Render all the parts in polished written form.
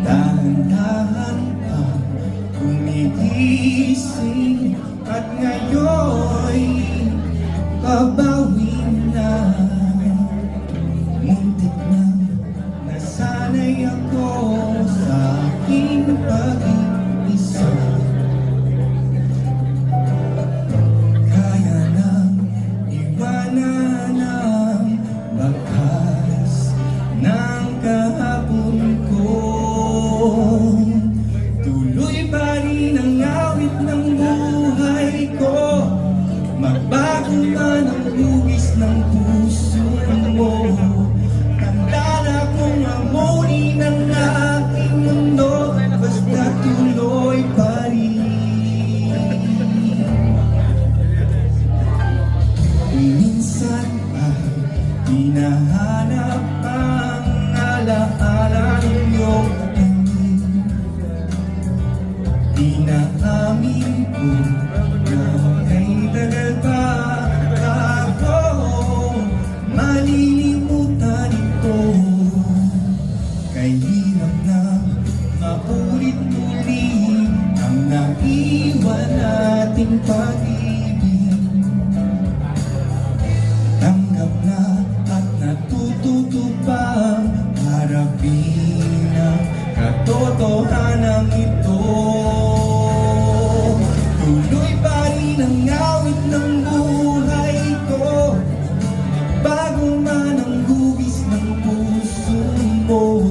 Dahan-dahan pa gumigising at ngayon'y babawi na. Muntik na nasanay ako sa aking pag-iisa. Kaya nang iwanan ang bakas ng kahapon ko. Tuloy pa rin ang awit ng buhay ko, magbago man ang hugis ng puso mo. Handa na kong amunin ang aking mundo, basta tuloy pa rin. Minsan ay hinahanap ang alaala ng iyong inaamin ko na kay tagal pa ako malilimutan ito. Kay hirap na maulit-ulit ang naiwan nating pag-ibig. Tanggap na at natututo pang harapin ang katotohanan ito. Tuloy pa rin ang awit ng buhay ko, bago man ang hugis ng puso mo.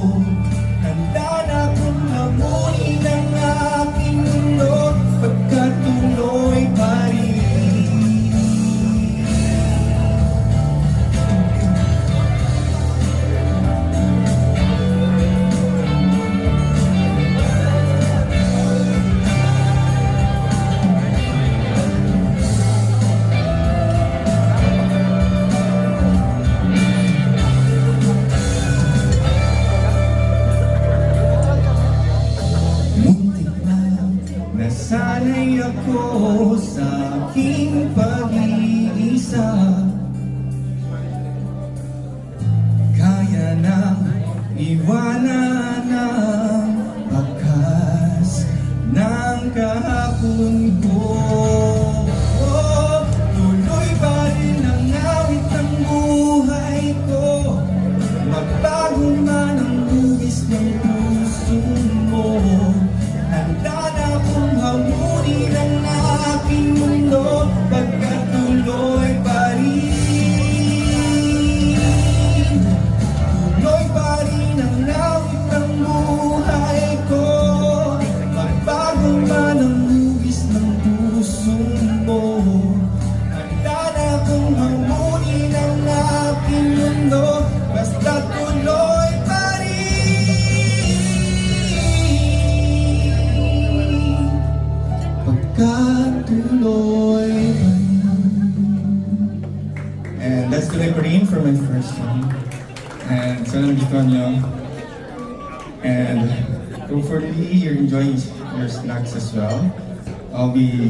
Handa na kong hamunin ang aking mundo, pagkat tuloy pa rin. Nasanay ako sa aking pag-iisa. Kaya nang iwanan ang bakas ng kahapon ko. Tuloy pa rin ang awit ng buhay ko, magbago man ang hugis ng puso mo. Handa na kong hamunin ang aking mundo, pagkat tuloy pa rin. Tuloy pa rin ang awit ng buhay ko, magbago man ang hugis ng puso mo. Handa na kong hamunin ang aking mundo, basta tuloy pa rin. Tuloy. And that's Tuloy Pa Rin for my first song. And sana nagustuhan nyo. And hopefully you're enjoying your snacks as well. I'll be